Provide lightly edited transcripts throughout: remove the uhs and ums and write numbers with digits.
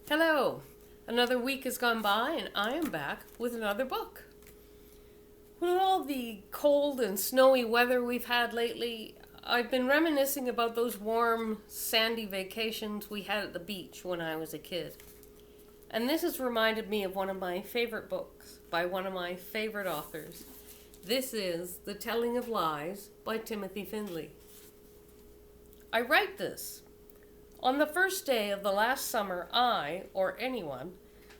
Hello! Another week has gone by and I am back with another book. With all the cold and snowy weather we've had lately, I've been reminiscing about those warm, sandy vacations we had at the beach when I was a kid. And this has reminded me of one of my favorite books by one of my favorite authors. This is The Telling of Lies by Timothy Findley. I write this on the first day of the last summer I, or anyone,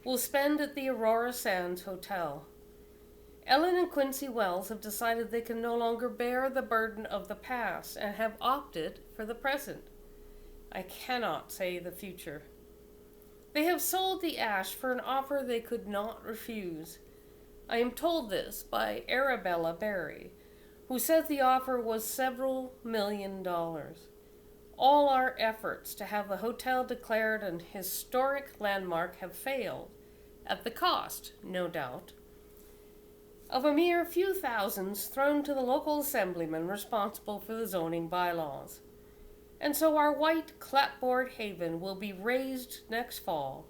will spend at the Aurora Sands Hotel. Ellen and Quincy Wells have decided they can no longer bear the burden of the past and have opted for the present. I cannot say the future. They have sold the Ash for an offer they could not refuse. I am told this by Arabella Berry, who says the offer was several $1,000,000. All our efforts to have the hotel declared an historic landmark have failed, at the cost, no doubt, of a mere few thousands thrown to the local assemblyman responsible for the zoning bylaws. And so our white clapboard haven will be razed next fall,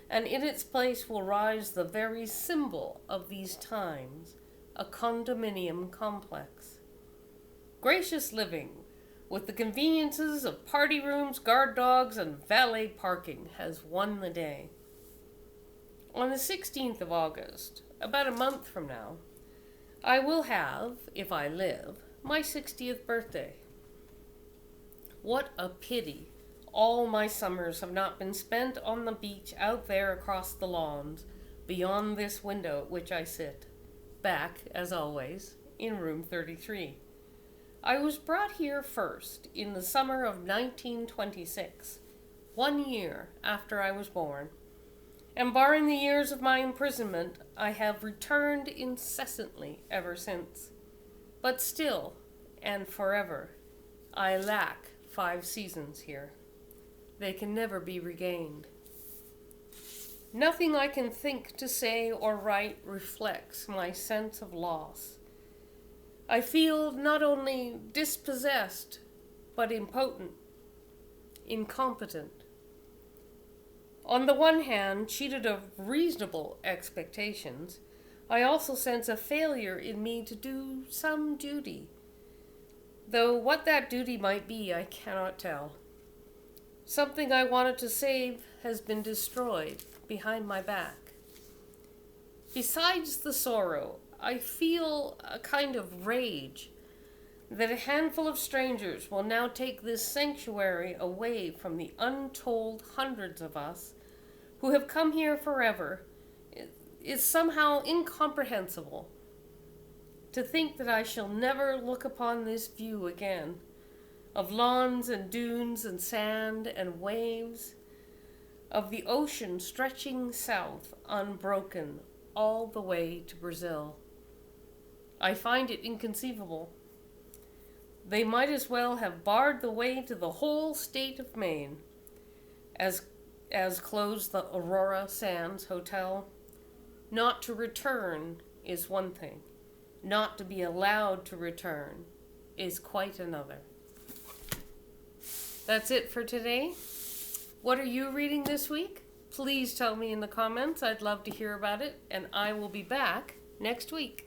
and in its place will rise the very symbol of these times, a condominium complex. Gracious living, with the conveniences of party rooms, guard dogs, and valet parking, has won the day. On the 16th of August, about a month from now, I will have, if I live, my 60th birthday. What a pity all my summers have not been spent on the beach out there across the lawns, beyond this window at which I sit, back, as always, in room 33. I was brought here first in the summer of 1926, 1 year after I was born, and barring the years of my imprisonment, I have returned incessantly ever since. But still, and forever, I lack 5 seasons here. They can never be regained. Nothing I can think to say or write reflects my sense of loss. I feel not only dispossessed, but impotent, incompetent. On the one hand, cheated of reasonable expectations, I also sense a failure in me to do some duty, though what that duty might be I cannot tell. Something I wanted to save has been destroyed behind my back. Besides the sorrow, I feel a kind of rage that a handful of strangers will now take this sanctuary away from the untold hundreds of us who have come here forever. It is somehow incomprehensible to think that I shall never look upon this view again, of lawns and dunes and sand and waves, of the ocean stretching south unbroken all the way to Brazil. I find it inconceivable. They might as well have barred the way to the whole state of Maine as closed the Aurora Sands Hotel. Not to return is one thing. Not to be allowed to return is quite another. That's it for today. What are you reading this week? Please tell me in the comments. I'd love to hear about it, and I will be back next week.